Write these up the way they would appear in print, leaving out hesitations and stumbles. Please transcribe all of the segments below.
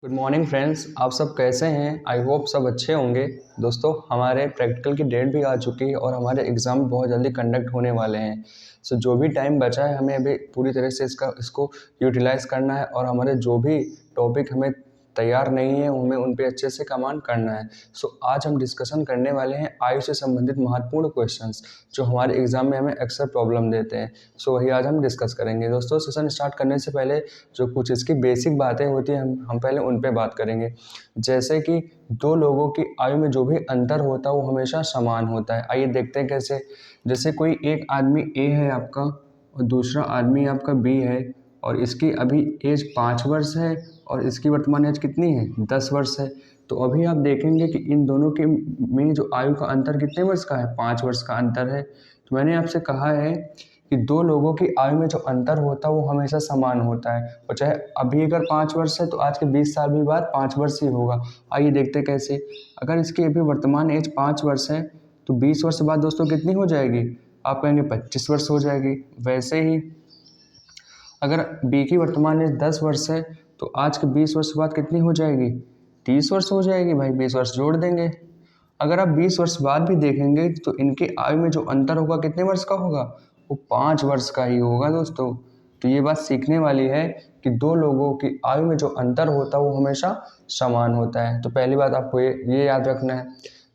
Good morning friends, आप सब कैसे हैं? आई होप सब अच्छे होंगे। दोस्तों, हमारे प्रैक्टिकल की डेट भी आ चुकी है और हमारे एग्ज़ाम बहुत जल्दी कंडक्ट होने वाले हैं। सो जो भी टाइम बचा है हमें अभी पूरी तरह से इसको यूटिलाइज़ करना है और हमारे जो भी टॉपिक हमें तैयार नहीं है हमें उन पे अच्छे से कमांड करना है। सो आज हम डिस्कशन करने वाले हैं आयु से संबंधित महत्वपूर्ण क्वेश्चंस जो हमारे एग्ज़ाम में हमें अक्सर प्रॉब्लम देते हैं। सो वही आज हम डिस्कस करेंगे। दोस्तों, सेशन स्टार्ट करने से पहले जो कुछ इसकी बेसिक बातें होती हैं हम पहले उन पे बात करेंगे। जैसे कि दो लोगों की आयु में जो भी अंतर होता है वो हमेशा समान होता है। आइए देखते हैं कैसे। जैसे कोई एक आदमी ए है आपका और दूसरा आदमी आपका बी है और इसकी अभी एज 5 वर्ष है और इसकी वर्तमान एज कितनी है? 10 वर्ष है। तो अभी आप देखेंगे कि इन दोनों के में जो आयु का अंतर कितने वर्ष का है? 5 वर्ष का अंतर है। तो मैंने आपसे कहा है कि दो लोगों की आयु में जो अंतर होता है वो हमेशा समान होता है और चाहे अभी अगर 5 वर्ष है तो आज के 20 साल भी बाद 5 वर्ष ही होगा। आइए देखते कैसे। अगर इसकी अभी वर्तमान एज 5 वर्ष है तो 20 वर्ष बाद दोस्तों कितनी हो जाएगी? आप कहेंगे 25 वर्ष हो जाएगी। वैसे ही अगर बी की वर्तमान एज 10 वर्ष है तो आज के 20 वर्ष बाद कितनी हो जाएगी? 30 वर्ष हो जाएगी। भाई 20 वर्ष जोड़ देंगे। अगर आप 20 वर्ष बाद भी देखेंगे तो इनकी आयु में जो अंतर होगा कितने वर्ष का होगा? वो 5 वर्ष का ही होगा दोस्तों। तो ये बात सीखने वाली है कि दो लोगों की आयु में जो अंतर होता है वो हमेशा समान होता है। तो पहली बात आपको ये याद रखना है।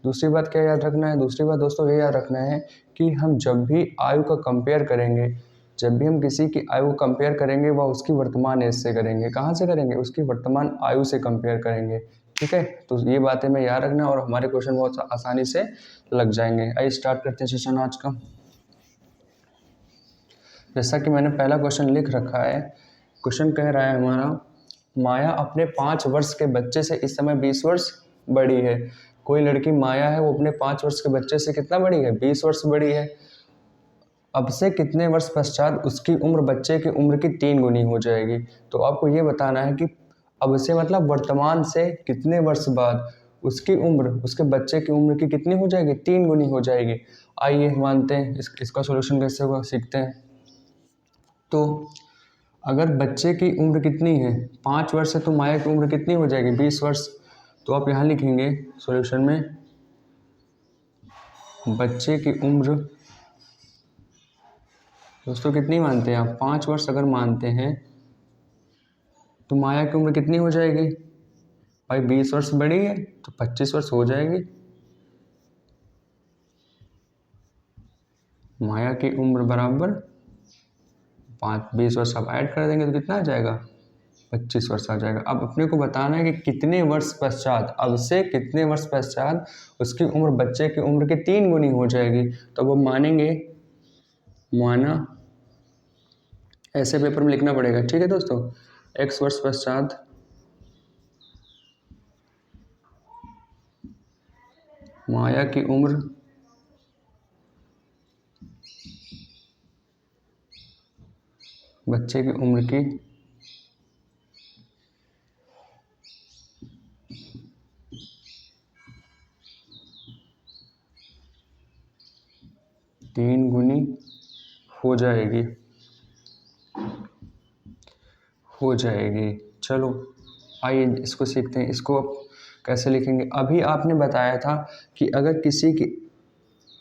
दूसरी बात क्या याद रखना है? दूसरी बात दोस्तों ये याद रखना है कि हम जब भी आयु का कंपेयर करेंगे, जब भी हम किसी की आयु को कंपेयर करेंगे वह उसकी वर्तमान एज से करेंगे। कहाँ से करेंगे? उसकी वर्तमान आयु से कंपेयर करेंगे। ठीक है, तो ये बातें में याद रखना और हमारे क्वेश्चन बहुत आसानी से लग जाएंगे। आइए स्टार्ट करते हैं सेशन आज का। जैसा कि मैंने पहला क्वेश्चन लिख रखा है, क्वेश्चन कह रहा है हमारा, माया अपने 5 वर्ष के बच्चे से इस समय 20 वर्ष बड़ी है। कोई लड़की माया है, वो अपने 5 वर्ष के बच्चे से कितना बड़ी है? 20 वर्ष बड़ी है। अब से कितने वर्ष पश्चात उसकी उम्र बच्चे की उम्र की 3 गुनी हो जाएगी। तो आपको ये बताना है कि अब से मतलब वर्तमान से कितने वर्ष बाद उसकी उम्र उसके बच्चे की उम्र की कितनी हो जाएगी? 3 गुनी हो जाएगी। आइए मानते हैं इसका सॉल्यूशन कैसे होगा सीखते हैं। तो अगर बच्चे की उम्र कितनी है? 5 वर्ष है तो माया की उम्र कितनी हो जाएगी? 20 वर्ष। तो आप यहाँ लिखेंगे सॉल्यूशन में बच्चे की उम्र दोस्तों कितनी मानते हैं आप? 5 वर्ष अगर मानते हैं तो माया की उम्र कितनी हो जाएगी? भाई 20 वर्ष बड़ी है तो 25 वर्ष हो जाएगी। माया की उम्र बराबर 20 वर्ष आप ऐड कर देंगे तो कितना आ जाएगा? 25 वर्ष आ जाएगा। अब अपने को बताना है कि कितने वर्ष पश्चात, अब से कितने वर्ष पश्चात उसकी उम्र बच्चे की उम्र की 3 गुनी हो जाएगी। तो वो मानेंगे, माना ऐसे पेपर में लिखना पड़ेगा। ठीक है दोस्तों, x वर्ष पश्चात माया की उम्र बच्चे की उम्र की 3 गुनी हो जाएगी। चलो आइए इसको सीखते हैं। इसको आप कैसे लिखेंगे? अभी आपने बताया था कि अगर किसी की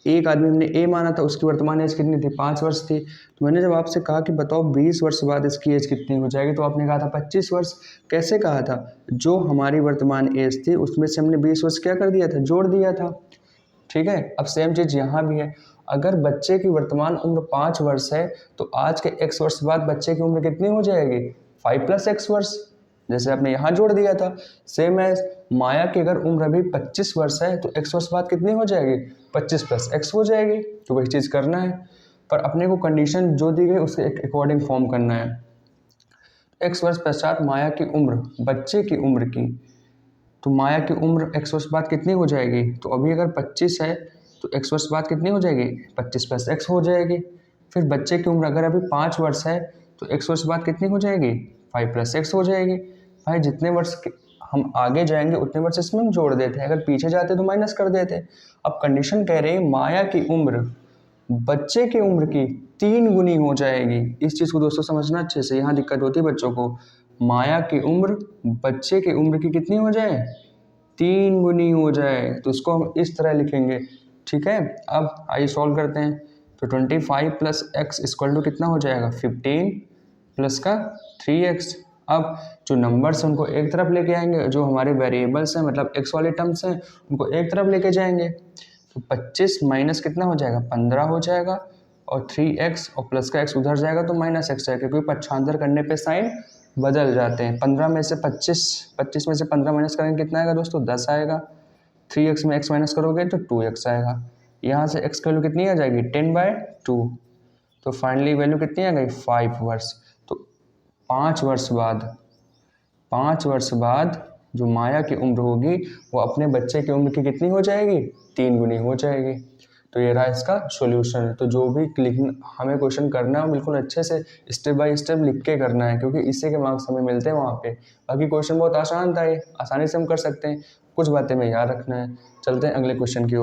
एक आदमी हमने ए माना था, उसकी वर्तमान एज कितनी थी? 5 वर्ष थी। तो मैंने जब आपसे कहा कि बताओ 20 वर्ष बाद इसकी एज कितनी हो जाएगी, तो आपने कहा था 25 वर्ष। कैसे कहा था? जो हमारी वर्तमान एज थी उसमें से हमने 20 वर्ष क्या कर दिया था? जोड़ दिया था। ठीक है, अब सेम चीज़ यहाँ भी है। अगर बच्चे की वर्तमान उम्र 5 वर्ष है तो आज के x वर्ष बाद बच्चे की उम्र कितनी हो जाएगी? 5 + x वर्ष। जैसे आपने यहाँ जोड़ दिया था। सेम है, माया की अगर उम्र अभी 25 वर्ष है तो x वर्ष बाद कितनी हो जाएगी? 25 + x हो जाएगी। तो वही चीज़ करना है, पर अपने को कंडीशन जो दी गई उसके अकॉर्डिंग फॉर्म करना है। x वर्ष पश्चात माया की उम्र बच्चे की उम्र की, तो माया की उम्र x वर्ष बाद कितनी हो जाएगी? तो अभी अगर 25 है तो x वर्ष बाद कितनी हो जाएगी? 25 + x हो जाएगी। फिर बच्चे की उम्र अगर अभी 5 वर्ष है तो x वर्ष बाद कितनी हो जाएगी? 5 + x हो जाएगी। भाई जितने वर्ष हम आगे जाएंगे उतने वर्ष इसमें हम जोड़ देते हैं, अगर पीछे जाते तो माइनस कर देते। अब कंडीशन कह रही है माया की उम्र बच्चे की उम्र की 3 गुनी हो जाएगी। इस चीज़ को दोस्तों समझना अच्छे से, यहाँ दिक्कत होती है बच्चों को। माया की उम्र बच्चे की उम्र की कितनी हो जाए, 3 गुनी हो जाए। तो उसको हम इस तरह लिखेंगे, ठीक है। अब आइए सॉल्व करते हैं। तो 25 प्लस एक्स इक्वल टू कितना हो जाएगा, 15 प्लस का 3x। अब जो नंबर्स हैं उनको एक तरफ लेके आएंगे, जो हमारे वेरिएबल्स हैं मतलब x वाले टर्म्स हैं उनको एक तरफ लेके जाएंगे। तो 25 माइनस कितना हो जाएगा, 15 हो जाएगा, और 3x और प्लस का x उधर जाएगा तो माइनस x आएगा, क्योंकि पक्षांतर करने पे साइन बदल जाते हैं। 15 में से 25 में से 15 माइनस करेंगे कितना आएगा दोस्तों, 10 आएगा। 3x में x माइनस करोगे तो 2x आएगा। यहाँ से x की वैल्यू कितनी आ जाएगी, 10/2। तो फाइनली वैल्यू कितनी आ गई, 5 वर्ष। तो 5 वर्ष बाद जो माया की उम्र होगी वो अपने बच्चे की उम्र की कितनी हो जाएगी, 3 गुनी हो जाएगी। तो ये रहा इसका सॉल्यूशन है। तो जो भी हमें क्वेश्चन करना है बिल्कुल अच्छे से स्टेप बाय स्टेप लिख के करना है, क्योंकि इसी के मार्क्स हमें मिलते हैं वहाँ पे। बाकी क्वेश्चन बहुत आसान था, ये आसानी से हम कर सकते हैं, कुछ बातें में याद रखना है। चलते हैं अगले क्वेश्चन की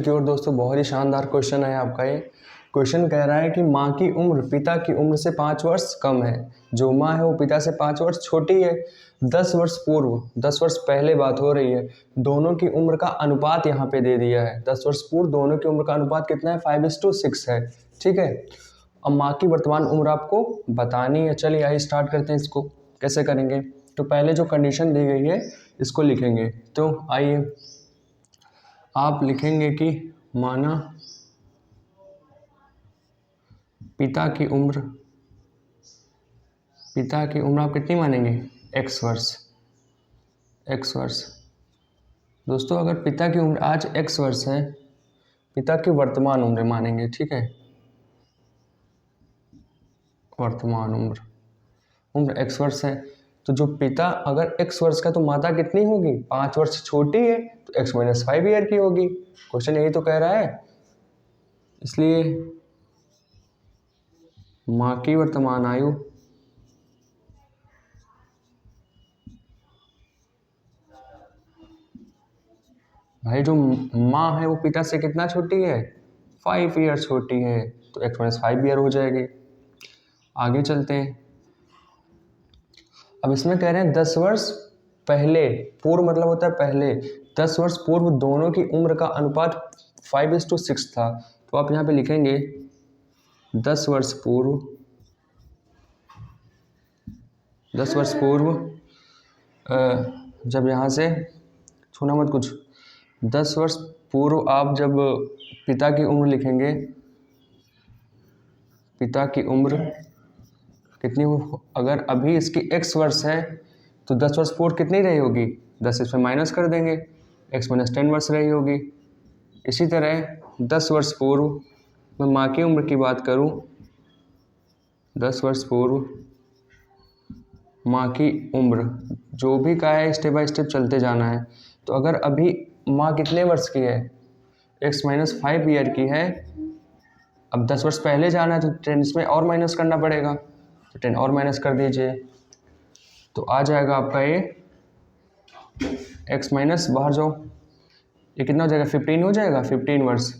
ओर। दोस्तों बहुत ही शानदार क्वेश्चन है आपका ये। क्वेश्चन कह रहा है कि माँ की उम्र पिता की उम्र से 5 वर्ष कम है। जो माँ है वो पिता से 5 वर्ष छोटी है। 10 वर्ष पूर्व, 10 वर्ष पहले बात हो रही है, दोनों की उम्र का अनुपात यहाँ पे दे दिया है। 10 वर्ष पूर्व दोनों की उम्र का अनुपात कितना है, 5:6 है, ठीक है। अब माँ की वर्तमान उम्र आपको बतानी है। चलिए आइए स्टार्ट करते हैं। इसको कैसे करेंगे, तो पहले जो कंडीशन दी गई है इसको लिखेंगे। तो आइए आप लिखेंगे कि माना पिता की उम्र आप कितनी मानेंगे, x वर्ष। दोस्तों अगर पिता की उम्र आज x वर्ष है, पिता की वर्तमान उम्र मानेंगे, ठीक है। वर्तमान उम्र x वर्ष है, तो जो पिता अगर x वर्ष का तो माता कितनी होगी, 5 वर्ष छोटी है, तो x - 5 ईयर की होगी। क्वेश्चन यही तो कह रहा है। इसलिए माँ की वर्तमान आयु भाई जो माँ है वो पिता से कितना छोटी है, 5 ईयर छोटी है, तो x - 5 ईयर हो जाएगी। आगे चलते हैं। अब इसमें कह रहे हैं 10 वर्ष पहले, पूर्व मतलब होता है पहले, 10 वर्ष पूर्व दोनों की उम्र का अनुपात 5:6 था। तो आप यहाँ पे लिखेंगे 10 वर्ष पूर्व, 10 वर्ष पूर्व जब यहाँ से छूना मत कुछ, 10 वर्ष पूर्व आप जब पिता की उम्र लिखेंगे, पिता की उम्र कितनी हो, अगर अभी इसकी x वर्ष है तो 10 वर्ष पूर्व कितनी रही होगी, 10 इसमें माइनस कर देंगे, x - 10 वर्ष रही होगी। इसी तरह 10 वर्ष पूर्व मैं माँ की उम्र की बात करूँ, 10 वर्ष पूर्व माँ की उम्र जो भी का है स्टेप बाय स्टेप चलते जाना है। तो अगर अभी माँ कितने वर्ष की है, x - 5 ईयर की है। अब 10 वर्ष पहले जाना है तो 10 इसमें और माइनस करना पड़ेगा, तो 10 और माइनस कर दीजिए, तो आ जाएगा आपका ये x माइनस, बाहर जाओ, ये कितना हो जाएगा, 15 हो जाएगा, 15 वर्ष,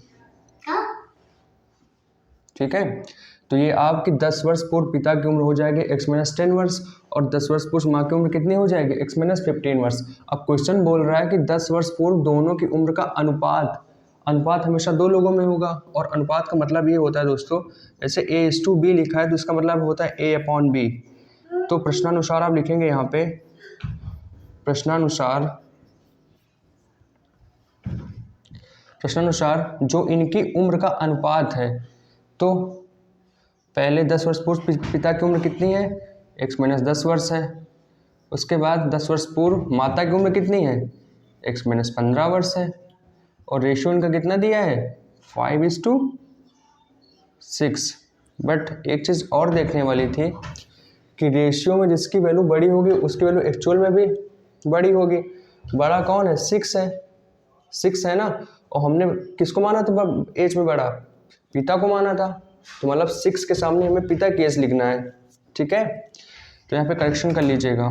ठीक है। तो ये आपकी 10 वर्ष पूर्व पिता की उम्र हो जाएगी x - 10 वर्ष, और 10 वर्ष पूर्व माँ की उम्र कितनी हो जाएगी, x - 15 वर्ष। अब क्वेश्चन बोल रहा है कि 10 वर्ष पूर्व दोनों की उम्र का अनुपात हमेशा दो लोगों में होगा, और अनुपात का मतलब ये होता है दोस्तों, जैसे a/b लिखा है तो इसका मतलब होता है a/b। तो प्रश्नानुसार आप लिखेंगे यहाँ पे, प्रश्नानुसार जो इनकी उम्र का अनुपात है, तो पहले 10 वर्ष पूर्व पिता की उम्र कितनी है, x - 10 वर्ष है। उसके बाद 10 वर्ष पूर्व माता की उम्र कितनी है, x - 15 वर्ष है, और रेशियो इनका कितना दिया है, 5:6। बट एक चीज़ और देखने वाली थी कि रेशियो में जिसकी वैल्यू बड़ी होगी उसकी वैल्यू एक्चुअल में भी बड़ी होगी। बड़ा कौन है, 6 है, 6 है ना, और हमने किसको माना था एज में बड़ा, पिता को माना था, तो मतलब 6 के सामने हमें पिता की एज लिखना है, ठीक है। तो यहाँ पे करेक्शन कर लीजिएगा,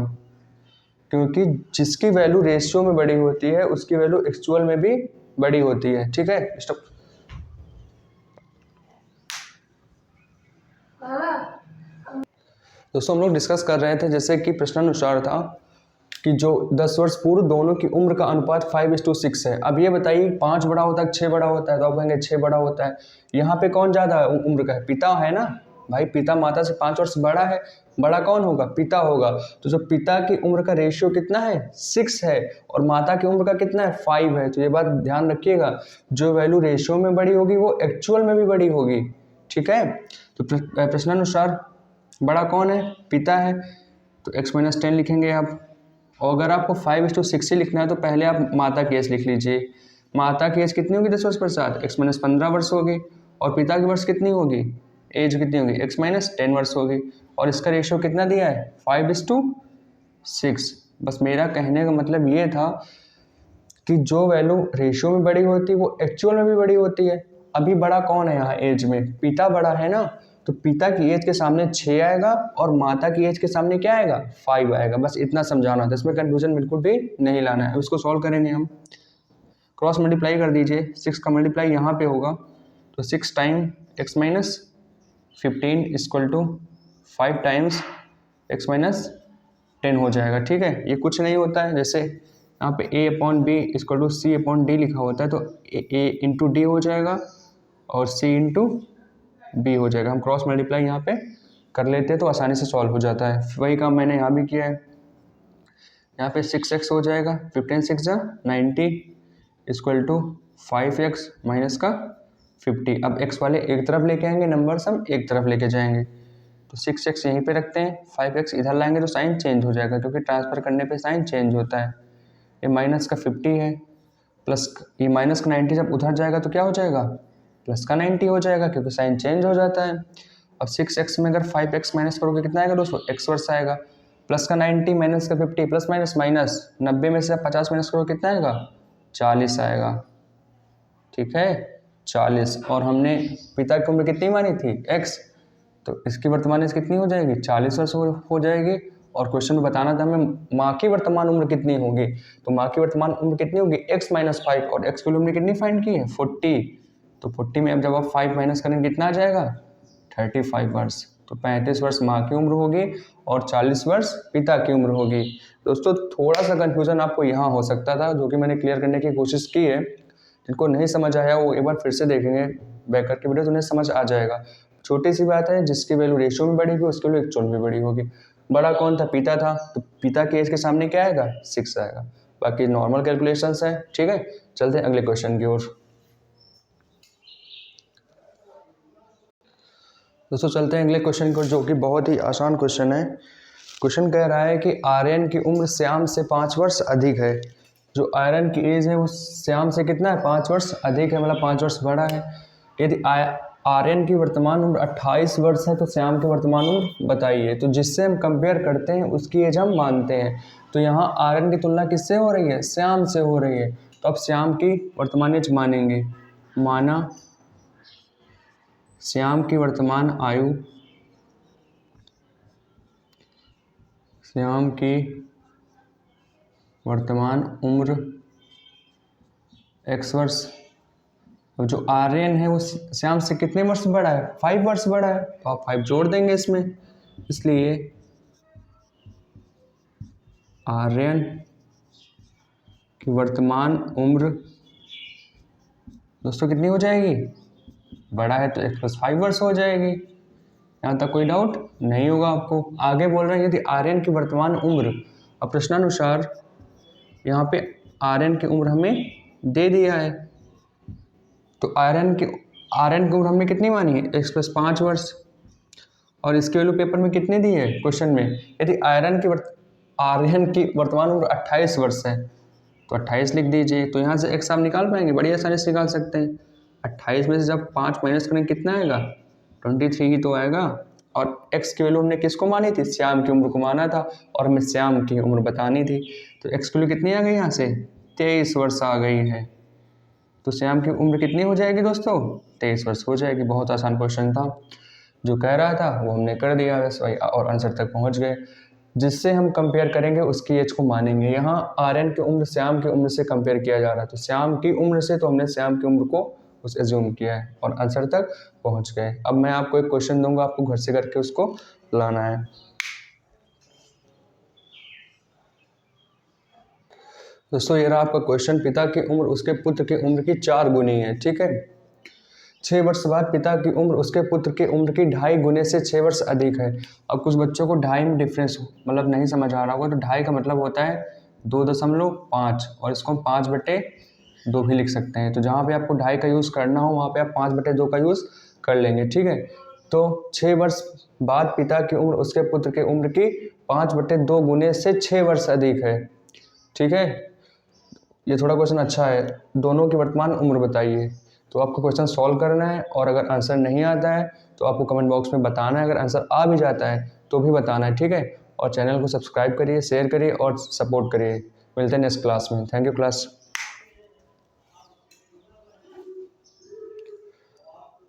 क्योंकि जिसकी वैल्यू रेशियो में बड़ी होती है उसकी वैल्यू एक्चुअल में भी बड़ी होती है, ठीक है। दोस्तों हम लोग डिस्कस कर रहे थे जैसे कि प्रश्नानुसार था कि जो 10 वर्ष पूर्व दोनों की उम्र का अनुपात 5:6 है। अब ये बताइए 5 बड़ा होता है 6 बड़ा होता है, तो आप कहेंगे 6 बड़ा होता है। यहाँ पे कौन ज़्यादा है उम्र का है? पिता है ना भाई, पिता माता से 5 वर्ष बड़ा है। बड़ा कौन होगा? पिता होगा। तो जो पिता की उम्र का रेशियो कितना है? 6 है, और माता की उम्र का कितना है? 5 है। तो ये बात ध्यान रखिएगा, जो वैल्यू रेशियो में बड़ी होगी वो एक्चुअल में भी बड़ी होगी। ठीक है, तो प्रश्नानुसार बड़ा कौन है? पिता है। तो x-10 लिखेंगे आप। और अगर आपको 5:6 ही लिखना है तो पहले आप माता की एज लिख लीजिए। माता की एज कितनी होगी 10 वर्ष पश्चात? x-15 वर्ष होगी। और पिता की वर्ष कितनी होगी? एज कितनी होगी? x-10 वर्ष होगी। और इसका रेशियो कितना दिया है? 5:6। बस मेरा कहने का मतलब ये था कि जो वैल्यू रेशियो में बड़ी होती है वो एक्चुअल में भी बड़ी होती है। अभी बड़ा कौन है यहाँ एज में? पिता बड़ा है ना, तो पिता की एज के सामने 6 आएगा और माता की एज के सामने क्या आएगा? 5 आएगा। बस इतना समझाना था, इसमें कंफ्यूजन बिल्कुल भी नहीं लाना है। उसको सॉल्व करेंगे हम। क्रॉस मल्टीप्लाई कर दीजिए, 6 का मल्टीप्लाई यहाँ पे होगा तो 6 time x-15 equal to 5 times x-10 हो जाएगा। ठीक है, ये कुछ नहीं होता है, जैसे यहाँ पे a/b इक्वल टू c/d लिखा होता है तो a इंटू डी हो जाएगा और c इंटू बी हो जाएगा। हम क्रॉस मल्टीप्लाई यहाँ पे कर लेते हैं तो आसानी से सॉल्व हो जाता है। वही काम मैंने यहाँ भी किया है। यहाँ पे 6x हो जाएगा, 15×6 = 90 इक्वल टू 5x माइनस का 50। अब x वाले एक तरफ लेके आएंगे, नंबर्स हम एक तरफ लेके जाएंगे। तो 6x यहीं पे रखते हैं, 5x इधर लाएंगे तो साइन चेंज हो जाएगा, क्योंकि ट्रांसफर करने पे साइन चेंज होता है। ये माइनस का 50 है, प्लस ये माइनस का 90 जब उधर जाएगा तो क्या हो जाएगा? प्लस का 90 हो जाएगा, क्योंकि साइन चेंज हो जाता है। अब 6x में अगर 5x माइनस करोगे कितना आएगा दोस्तों? x वर्ष आएगा। प्लस का 90 माइनस का 50, प्लस माइनस माइनस 90 में से 50 माइनस करोगे कितना आएगा? 40 आएगा। ठीक है, 40। और हमने पिता की उम्र कितनी मानी थी? x, तो इसकी वर्तमान एज कितनी हो जाएगी? 40 वर्ष हो जाएगी। और क्वेश्चन में बताना था हमें माँ की वर्तमान उम्र कितनी होगी, तो माँ की वर्तमान उम्र कितनी होगी? x-5, और x की उम्र कितनी फाइंड की है? 40। तो 40 में अब जब आप 5 माइनस करेंगे कितना आ जाएगा? 35 वर्ष। तो 35 वर्ष माँ की उम्र होगी और 40 वर्ष पिता की उम्र होगी। दोस्तों थोड़ा सा कन्फ्यूजन आपको यहाँ हो सकता था, जो कि मैंने क्लियर करने की कोशिश की है। जिनको नहीं समझ आया वो एक बार फिर से देखेंगे बैक करके वीडियो तो उन्हें समझ आ जाएगा। छोटी सी बात है, जिसकी वैल्यू रेशियो में बड़ी होगी उसकी वैल्यू एक्चुअल में बड़ी होगी। बड़ा कौन था? पिता था, तो पिता के एज के सामने क्या आएगा? 6 आएगा। बाकी नॉर्मल कैलकुलेशंस है। ठीक है, चलते हैं अगले क्वेश्चन की ओर। दोस्तों चलते हैं अगले क्वेश्चन को, जो कि बहुत ही आसान क्वेश्चन है। क्वेश्चन कह रहा है कि आर्यन की उम्र श्याम से 5 वर्ष अधिक है। जो आर्यन की एज है वो श्याम से कितना है? 5 वर्ष अधिक है, मतलब 5 वर्ष बड़ा है। यदि आर्यन की वर्तमान उम्र 28 वर्ष है तो श्याम की वर्तमान उम्र बताइए। तो जिससे हम कंपेयर करते हैं उसकी एज हम मानते हैं। तो यहाँ आर्यन की तुलना किससे हो रही है? श्याम से हो रही है। तो अब श्याम की वर्तमान एज मानेंगे। माना श्याम की वर्तमान आयु, श्याम की वर्तमान उम्र x वर्ष। अब जो आर्यन है वो श्याम से कितने वर्ष बड़ा है? 5 वर्ष बड़ा है, तो आप 5 जोड़ देंगे इसमें। इसलिए आर्यन की वर्तमान उम्र दोस्तों कितनी हो जाएगी? बड़ा है तो x+5 वर्ष हो जाएगी। यहाँ तक कोई डाउट नहीं होगा आपको। आगे बोल रहे हैं यदि आर्यन की वर्तमान उम्र, अब प्रश्नानुसार यहाँ पे आर्यन की उम्र हमें दे दिया है, तो आर्यन की उम्र हमने कितनी मानी है? x+5 वर्ष। और इसकी वैल्यू पेपर में कितनी दी है क्वेश्चन में? यदि आर्यन की वर्तमान उम्र 28 वर्ष है तो 28 लिख दीजिए। तो यहाँ से x आप निकाल पाएंगे, बड़ी आसानी से निकाल सकते हैं। 28 में से जब 5 माइनस करेंगे कितना आएगा? 23 ही तो आएगा। और x की वैल्यू हमने किसको मानी थी? श्याम की उम्र को माना था, और हमें श्याम की उम्र बतानी थी। तो x की वैल्यू कितनी आ गई? यहाँ से 23 वर्ष आ गई है। तो श्याम की उम्र कितनी हो जाएगी दोस्तों? 23 वर्ष हो जाएगी। बहुत आसान क्वेश्चन था, जो कह रहा था वो हमने कर दिया बस भाई, और आंसर तक पहुँच गए। जिससे हम कंपेयर करेंगे उसकी एज को मानेंगे। यहाँ आर्यन की उम्र श्याम की उम्र से कंपेयर किया जा रहा है, तो श्याम की उम्र से तो हमने श्याम की उम्र को उस एज्यूम किया है और आंसर तक पहुँच गए। अब मैं आपको एक क्वेश्चन दूंगा, आपको घर से करके उसको लाना है। दोस्तों ये रहा आपका क्वेश्चन, पिता की उम्र उसके पुत्र की उम्र की 4 गुनी है, ठीक है। 6 वर्ष बाद पिता की उम्र उसके पुत्र की उम्र की 2.5 गुने से 6 वर्ष अधिक है। अब कुछ बच्चों को 2.5 में डिफरेंस मतलब नहीं समझ आ रहा होगा, तो 2.5 का मतलब होता है 2.5 और इसको हम 5/2 भी लिख सकते हैं। तो जहाँ पे आपको 2.5 का यूज़ करना हो वहाँ पे आप 5/2 का यूज़ कर लेंगे, ठीक है। तो 6 वर्ष बाद पिता की उम्र उसके पुत्र की उम्र की 5/2 गुने से 6 वर्ष अधिक है, ठीक है। ये थोड़ा क्वेश्चन अच्छा है, दोनों की वर्तमान उम्र बताइए। तो आपको क्वेश्चन सॉल्व करना है और अगर आंसर नहीं आता है तो आपको कमेंट बॉक्स में बताना है, अगर आंसर आ भी जाता है तो भी बताना है, ठीक है। और चैनल को सब्सक्राइब करिए, शेयर करिए और सपोर्ट करिए। मिलते हैं नेक्स्ट क्लास में। Thank you class.